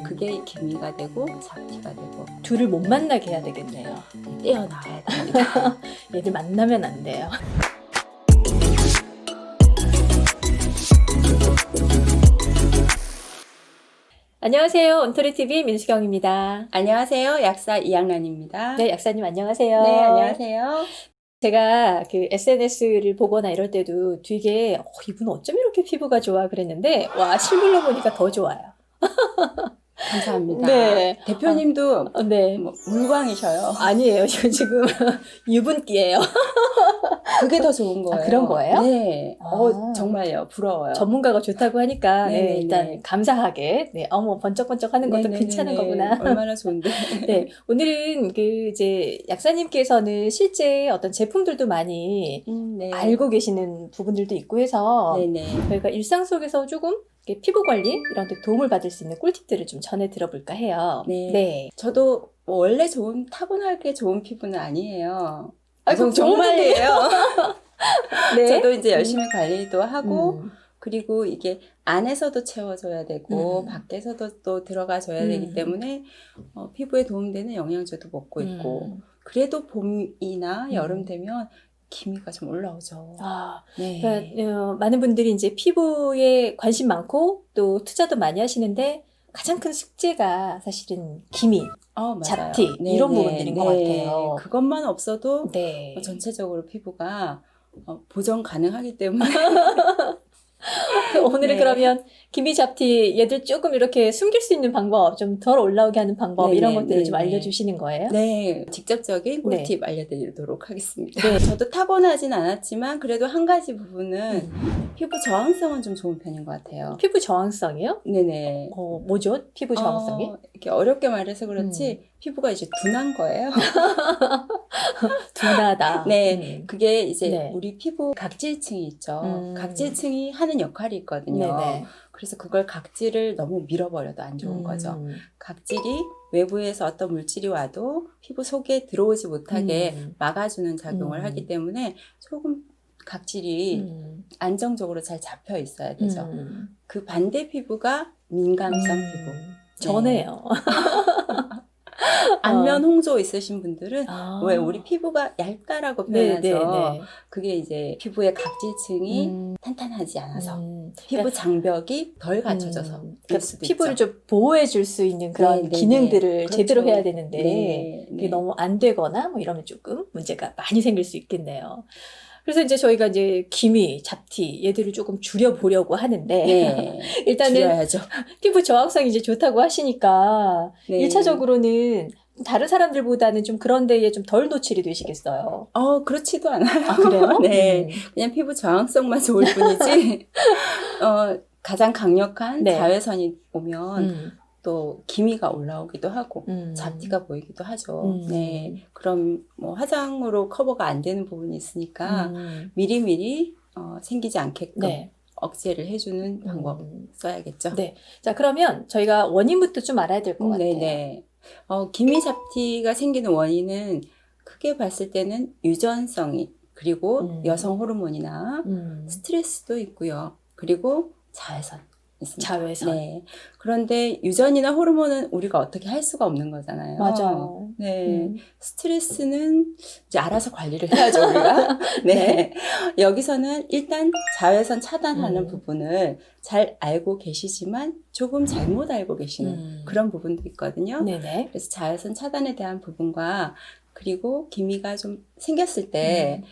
그게 기미가 되고 잡티가 되고 둘을 못 만나게 해야 되겠네요. 떼어놔야 됩니다. 얘들 만나면 안 돼요. 안녕하세요. 온토리TV 민수경입니다. 안녕하세요. 약사 이양란입니다. 네, 약사님 안녕하세요. 네, 안녕하세요. 제가 그 SNS를 보거나 이럴 때도 되게 이분 어쩜 이렇게 피부가 좋아 그랬는데 와 실물로 보니까 더 좋아요. 감사합니다. 네. 대표님도 네. 뭐 물광이셔요. 아니에요. 저 지금 유분기예요. 그게 더 좋은 거예요. 그런 거예요? 네. 아. 정말요. 부러워요. 전문가가 좋다고 하니까 네, 네네네. 일단 감사하게 어머 번쩍번쩍 하는 것도 네네네네. 괜찮은 거구나. 얼마나 좋은데. 네, 오늘은 그 이제 약사님께서는 실제 어떤 제품들도 많이 네. 알고 계시는 부분들도 있고 해서 네네. 저희가 일상 속에서 조금 이렇게 피부 관리 이런 데 도움을 받을 수 있는 꿀팁들을 좀 전해 들어볼까 해요. 네. 네. 저도 뭐 원래 타고나게 좋은 피부는 아니에요. 아이고, 정말이에요. 네. 저도 이제 열심히 관리도 하고 음. 그리고 이게 안에서도 채워줘야 되고 음. 밖에서도 또 들어가줘야 되기 때문에 피부에 도움되는 영양제도 먹고 있고 그래도 봄이나 여름 되면 기미가 좀 올라오죠. 아, 네. 그러니까 많은 분들이 이제 피부에 관심 많고 또 투자도 많이 하시는데 가장 큰 숙제가 사실은 기미, 맞아요. 잡티 네, 이런 네, 부분들인 것 같아요. 그것만 없어도 네. 전체적으로 피부가 보정 가능하기 때문에 오늘은 네. 그러면 기미 잡티 얘들 조금 이렇게 숨길 수 있는 방법, 좀 덜 올라오게 하는 방법 네네, 이런 것들을 좀 네네. 알려주시는 거예요? 네, 직접적인 네. 꿀팁 알려드리도록 하겠습니다. 네. 저도 타고나진 않았지만 그래도 한 가지 부분은 피부 저항성은 좀 좋은 편인 것 같아요. 피부 저항성이요? 네네. 뭐죠? 피부 저항성이? 이렇게 어렵게 말해서 그렇지 피부가 이제 둔한 거예요. 둔하다. 네, 그게 이제 네. 우리 피부 각질층이 있죠. 음. 각질층이 하는 역할이 있거든요. 네네. 그래서 그걸 각질을 너무 밀어버려도 안 좋은 거죠. 각질이 외부에서 어떤 물질이 와도 피부 속에 들어오지 못하게 막아주는 작용을 하기 때문에 조금 각질이 안정적으로 잘 잡혀 있어야 되죠. 그 반대 피부가 민감성 피부. 전해요. 안면 홍조 있으신 분들은 아. 왜 우리 피부가 얇다라고 네, 표현하죠. 네, 네. 그게 이제 피부의 각질층이 탄탄하지 않아서 피부 장벽이 덜 갖춰져서 그럴 그러니까 수도 피부를 있죠. 좀 보호해 줄 수 있는 그런 네, 네, 기능들을 네. 제대로 그렇죠. 해야 되는데 네, 그게 네. 너무 안 되거나 뭐 이러면 조금 문제가 많이 생길 수 있겠네요. 그래서 이제 저희가 이제 기미, 잡티 얘들을 조금 줄여보려고 하는데 네. 일단은 줄여야죠. 피부 저항성이 이제 좋다고 하시니까 네. 1차적으로는 다른 사람들보다는 좀 그런 데에 좀 덜 노출이 되시겠어요. 그렇지도 않아요. 아, 그래요? 네. 그냥 피부 저항성만 좋을 뿐이지 가장 강력한 네. 자외선이 오면 또 기미가 올라오기도 하고 잡티가 보이기도 하죠. 네, 그럼 뭐 화장으로 커버가 안 되는 부분이 있으니까 미리미리 생기지 않게끔 네. 억제를 해주는 방법 써야겠죠. 네. 자, 그러면 저희가 원인부터 좀 알아야 될 것 같아요. 네네. 기미 잡티가 생기는 원인은 크게 봤을 때는 유전성이 그리고 여성 호르몬이나 스트레스도 있고요. 그리고 자외선 있습니다. 자외선. 네. 그런데 유전이나 호르몬은 우리가 어떻게 할 수가 없는 거잖아요. 맞아요. 네. 스트레스는 이제 알아서 관리를 해야죠, 우리가. 네. 여기서는 일단 자외선 차단하는 부분을 잘 알고 계시지만 조금 잘못 알고 계시는 그런 부분도 있거든요. 네네. 그래서 자외선 차단에 대한 부분과 그리고 기미가 좀 생겼을 때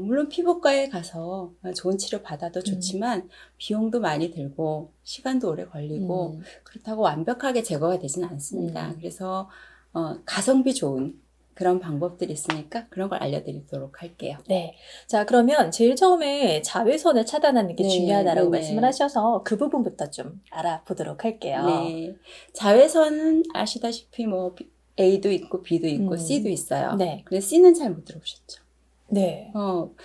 물론 피부과에 가서 좋은 치료 받아도 좋지만 비용도 많이 들고 시간도 오래 걸리고 그렇다고 완벽하게 제거가 되지는 않습니다. 그래서 가성비 좋은 그런 방법들이 있으니까 그런 걸 알려드리도록 할게요. 네. 자, 그러면 제일 처음에 자외선을 차단하는 게 네, 중요하다고 네네. 말씀을 하셔서 그 부분부터 좀 알아보도록 할게요. 네. 자외선은 아시다시피 뭐 A도 있고 B도 있고 C도 있어요. 네. 근데 C는 잘 못 들어보셨죠? 네.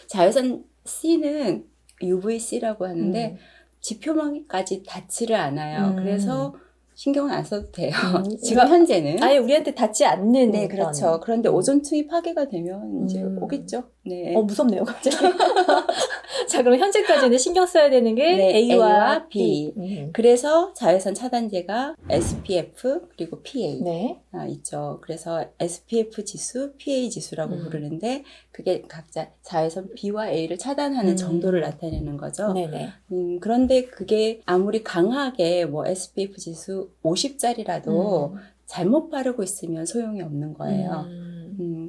자외선 C는 UVC라고 하는데 지표면까지 닿지를 않아요. 그래서 신경은 안 써도 돼요. 지금 현재는. 아예 우리한테 닿지 않는. 네, 그렇죠. 그런데 오존층이 파괴가 되면 이제 오겠죠. 네. 무섭네요, 갑자기. 자, 그럼 현재까지는 신경 써야 되는 게 네, A와 B. B. 그래서 자외선 차단제가 SPF 그리고 PA 네. 있죠. 그래서 SPF 지수, PA 지수라고 부르는데 그게 각자 자외선 B와 A를 차단하는 정도를 나타내는 거죠. 네네. 그런데 그게 아무리 강하게 뭐 SPF 지수 50짜리라도 잘못 바르고 있으면 소용이 없는 거예요.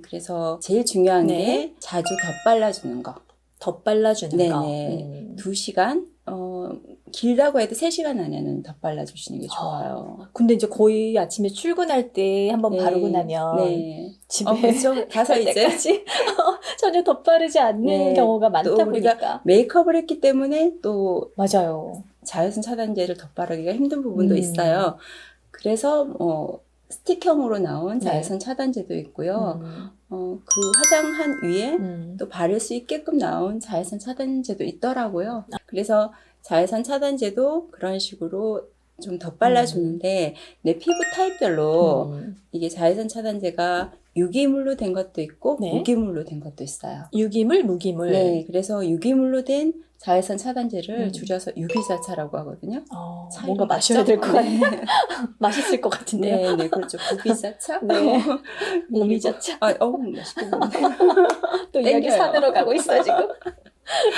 그래서 제일 중요한 네. 게 자주 덧발라주는 거. 덧발라주는 거. 네네. 2시간? 길다고 해도 3시간 안에는 덧발라주시는 게 좋아요. 근데 이제 거의 아침에 출근할 때 한번 네. 바르고 나면 네. 집에 그쵸. 가서 갈 이제 때까지 전혀 덧바르지 않는 네. 경우가 많다 또 우리가 보니까. 메이크업을 했기 때문에 또 맞아요. 자외선 차단제를 덧바르기가 힘든 부분도 있어요. 그래서 스틱형으로 나온 자외선 차단제도 있고요. 그 화장한 위에 또 바를 수 있게끔 나온 자외선 차단제도 있더라고요. 그래서 자외선 차단제도 그런 식으로 좀 덧발라주는데 내 피부 타입별로 이게 자외선 차단제가 유기물로 된 것도 있고 네. 무기물로 된 것도 있어요. 유기물, 무기물. 네, 그래서 유기물로 된 자외선 차단제를 줄여서 유기자차라고 하거든요. 뭔가 차이가 마셔야 맞죠? 될 것 같네요. 맛있을 것 같은데요. 네, 네, 그렇죠. 구기자차? 네. 오미자차. 맛있겠는데. 또 이야기 땡겨요. 산으로 가고 있어요, 지금.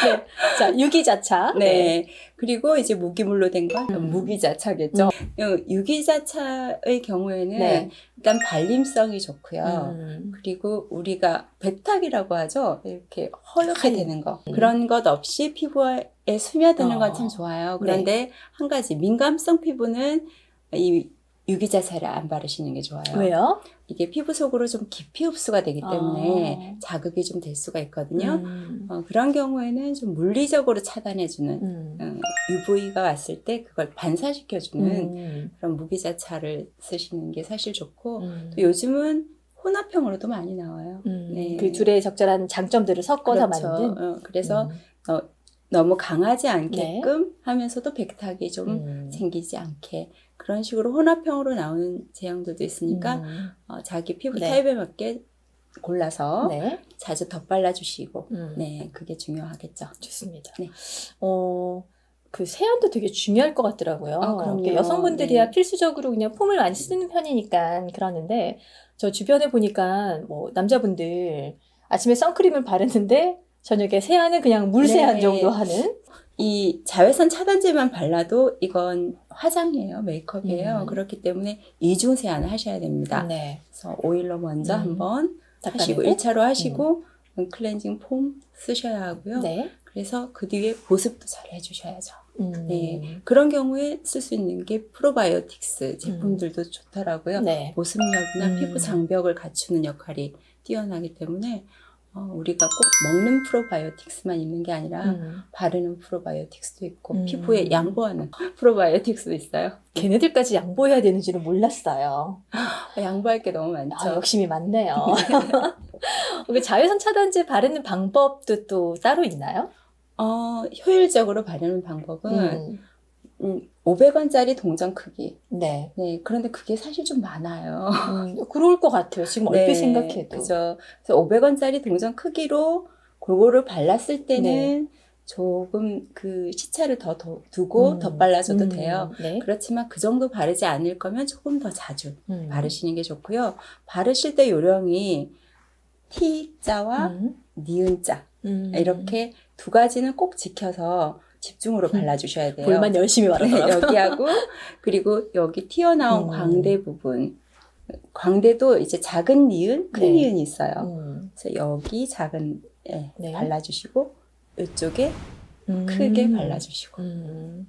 네. 자, 유기자차. 네. 그리고 이제 무기물로 된 건 무기자차겠죠. 유기자차의 경우에는 네. 일단 발림성이 좋고요. 그리고 우리가 백탁이라고 하죠. 이렇게 허옇게 되는 거. 그런 것 없이 피부에 스며드는 건 참 좋아요. 그런데 한 가지 민감성 피부는 이 유기자차를 안 바르시는 게 좋아요. 왜요? 이게 피부 속으로 좀 깊이 흡수가 되기 때문에 자극이 좀 될 수가 있거든요. 그런 경우에는 좀 물리적으로 차단해주는 UV가 왔을 때 그걸 반사시켜주는 그런 무기자차를 쓰시는 게 사실 좋고 또 요즘은 혼합형으로도 많이 나와요. 네. 그 둘의 적절한 장점들을 섞어서 그렇죠. 만든. 그래서 너무 강하지 않게끔 하면서도 백탁이 좀 생기지 않게 그런 식으로 혼합형으로 나오는 제형들도 있으니까 자기 피부 타입에 맞게 골라서 네. 자주 덧발라주시고 네, 그게 중요하겠죠. 좋습니다. 네. 그 세안도 되게 중요할 것 같더라고요. 그럼요. 여성분들이야 네. 필수적으로 그냥 폼을 많이 쓰는 편이니까 그러는데 저 주변에 보니까 뭐 남자분들 아침에 선크림을 바르는데 저녁에 세안은 그냥 물 세안 네. 정도 하는. 이 자외선 차단제만 발라도 이건 화장이에요. 메이크업이에요. 그렇기 때문에 이중 세안을 하셔야 됩니다. 네. 그래서 오일로 먼저 한번 하시고 닦아내고. 1차로 하시고 클렌징 폼 쓰셔야 하고요. 네. 그래서 그 뒤에 보습도 잘 해주셔야죠. 네. 그런 경우에 쓸 수 있는 게 프로바이오틱스 제품들도 좋더라고요. 네. 보습력이나 피부 장벽을 갖추는 역할이 뛰어나기 때문에 우리가 꼭 먹는 프로바이오틱스만 있는 게 아니라 바르는 프로바이오틱스도 있고 피부에 양보하는 프로바이오틱스도 있어요. 걔네들까지 양보해야 되는지는 몰랐어요. 양보할 게 너무 많죠. 욕심이 많네요. 그 자외선 차단제 바르는 방법도 또 따로 있나요? 효율적으로 바르는 방법은 500원짜리 동전 크기. 네. 네, 그런데 그게 사실 좀 많아요. 그럴 것 같아요. 지금 얼핏 생각해도. 그죠. 그래서 500원짜리 동전 크기로 골고루 발랐을 때는 조금 그 시차를 더 두고 덧발라줘도 돼요. 네. 그렇지만 그 정도 바르지 않을 거면 조금 더 자주 바르시는 게 좋고요. 바르실 때 요령이 T자와 니은자 이렇게 두 가지는 꼭 지켜서 집중으로 발라주셔야 돼요. 볼만 열심히 바르더라고요. 여기하고 그리고 여기 튀어나온 광대 부분. 광대도 이제 작은 니은, 큰 니은이 있어요. 그래서 여기 작은 발라주시고 이쪽에 크게 발라주시고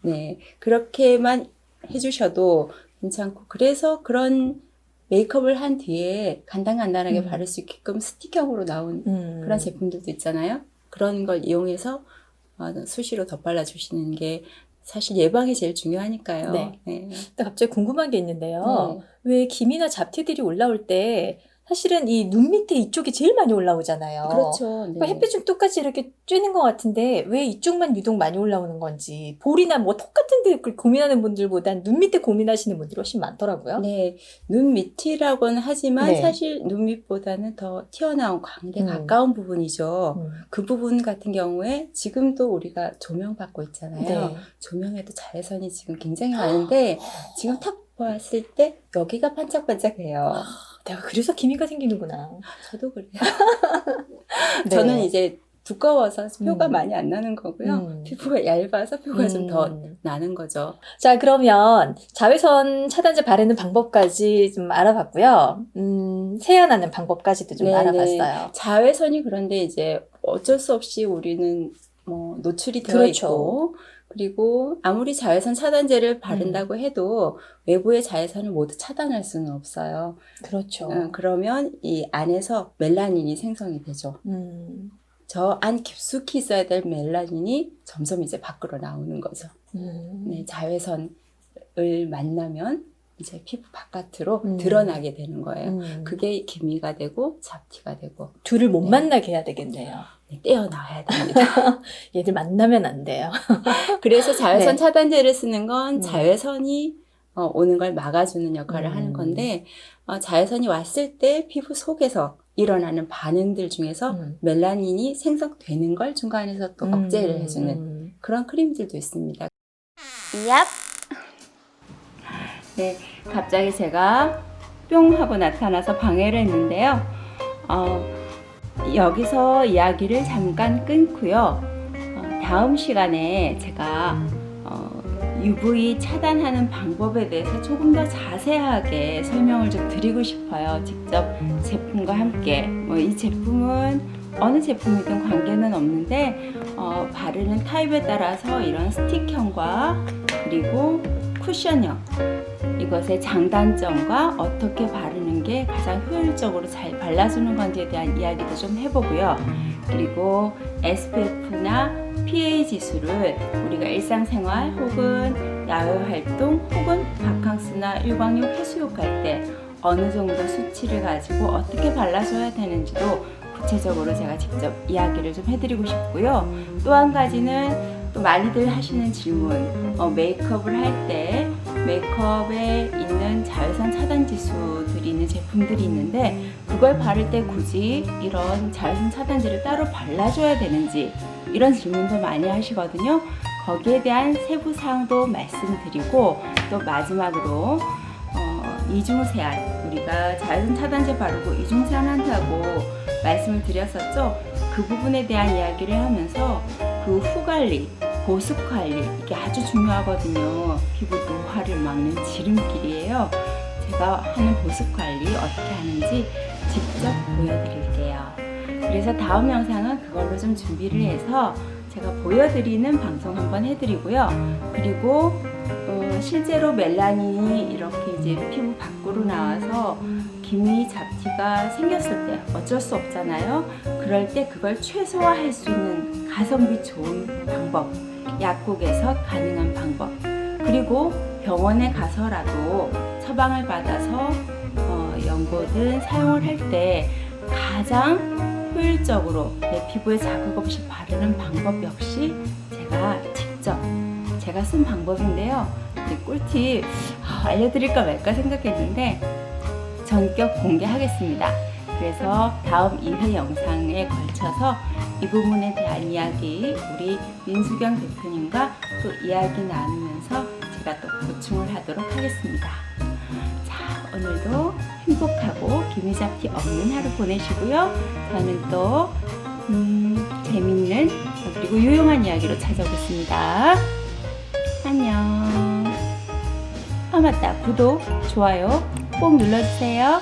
네, 그렇게만 해주셔도 괜찮고 그래서 그런 메이크업을 한 뒤에 간단하게 바를 수 있게끔 스틱형으로 나온 그런 제품들도 있잖아요. 그런 걸 이용해서 수시로 덧발라주시는 게 사실 예방이 제일 중요하니까요. 네. 근데 갑자기 궁금한 게 있는데요. 왜 기미나 잡티들이 올라올 때 사실은 이 눈 밑에 이쪽이 제일 많이 올라오잖아요. 그렇죠. 네. 그 햇빛은 똑같이 이렇게 쬐는 것 같은데 왜 이쪽만 유독 많이 올라오는 건지 볼이나 뭐 턱 같은 데 고민하는 분들보단 눈 밑에 고민하시는 분들이 훨씬 많더라고요. 네, 눈 밑이라고는 하지만 네. 사실 눈 밑보다는 더 튀어나온 광대 음. 가까운 부분이죠. 음. 그 부분 같은 경우에 지금도 우리가 조명받고 있잖아요. 네. 조명에도 자외선이 지금 굉장히 많은데 지금 탁 보았을 때 여기가 반짝반짝해요. 내가 그래서 기미가 생기는구나. 저도 그래요. 네. 저는 이제 두꺼워서 표가 음. 많이 안 나는 거고요. 음. 피부가 얇아서 표가 좀 더 나는 거죠. 자, 그러면 자외선 차단제 바르는 방법까지 좀 알아봤고요. 세안하는 방법까지도 좀 네네. 알아봤어요. 자외선이 그런데 이제 어쩔 수 없이 우리는 뭐 노출이 되어 그렇죠. 있고 그리고 아무리 자외선 차단제를 바른다고 해도 외부의 자외선을 모두 차단할 수는 없어요. 그렇죠. 그러면 이 안에서 멜라닌이 생성이 되죠. 저 안 깊숙이 있어야 될 멜라닌이 점점 이제 밖으로 나오는 거죠. 네, 자외선을 만나면 이제 피부 바깥으로 드러나게 되는 거예요. 그게 기미가 되고 잡티가 되고 둘을 못 네. 만나게 해야 되겠네요. 네, 떼어놔야 됩니다. 얘들 만나면 안 돼요. 그래서 자외선 네. 차단제를 쓰는 건 자외선이 오는 걸 막아주는 역할을 하는 건데 자외선이 왔을 때 피부 속에서 일어나는 반응들 중에서 멜라닌이 생성되는 걸 중간에서 또 억제를 해주는 그런 크림들도 있습니다. 얍! 네, 갑자기 제가 뿅 하고 나타나서 방해를 했는데요. 여기서 이야기를 잠깐 끊고요. 다음 시간에 제가 UV 차단하는 방법에 대해서 조금 더 자세하게 설명을 좀 드리고 싶어요. 직접 제품과 함께. 이 제품은 어느 제품이든 관계는 없는데 바르는 타입에 따라서 이런 스틱형과 그리고 쿠션형 이것의 장단점과 어떻게 바르는 게 가장 효율적으로 잘 발라주는 건지에 대한 이야기도 좀 해보고요. 그리고 SPF나 PA 지수를 우리가 일상생활 혹은 야외 활동 혹은 바캉스나 일광욕 해수욕 할 때 어느 정도 수치를 가지고 어떻게 발라줘야 되는지도 구체적으로 제가 직접 이야기를 좀 해드리고 싶고요. 또 한 가지는 또 많이들 하시는 질문, 메이크업을 할 때 메이크업에 있는 자외선 차단 지수들이 있는 제품들이 있는데 그걸 바를 때 굳이 이런 자외선 차단제를 따로 발라줘야 되는지 이런 질문도 많이 하시거든요. 거기에 대한 세부 사항도 말씀드리고 또 마지막으로 이중 세안, 우리가 자외선 차단제 바르고 이중 세안 한다고 말씀을 드렸었죠. 그 부분에 대한 이야기를 하면서 그 후 관리, 보습 관리 이게 아주 중요하거든요. 피부 노화를 막는 지름길이에요. 제가 하는 보습 관리 어떻게 하는지 직접 보여드릴게요. 그래서 다음 영상은 그걸로 좀 준비를 해서 제가 보여드리는 방송 한번 해드리고요. 그리고 실제로 멜라닌이 이렇게 이제 피부 밖으로 나와서 기미 잡티가 생겼을 때 어쩔 수 없잖아요. 그럴 때 그걸 최소화할 수 있는 가성비 좋은 방법, 약국에서 가능한 방법, 그리고 병원에 가서라도 처방을 받아서 연고든 사용을 할 때 가장 효율적으로 내 피부에 자극 없이 바르는 방법 역시 제가 쓴 방법인데요. 이 꿀팁 알려드릴까 말까 생각했는데 전격 공개하겠습니다. 그래서 다음 2회 영상에 걸쳐서 이 부분에 대한 이야기 우리 민수경 대표님과 또 이야기 나누면서 제가 또 보충을 하도록 하겠습니다. 자, 오늘도 행복하고 기미 잡티 없는 하루 보내시고요. 저는 또 재밌는 그리고 유용한 이야기로 찾아오겠습니다. 안녕. 맞다. 구독, 좋아요 꼭 눌러주세요.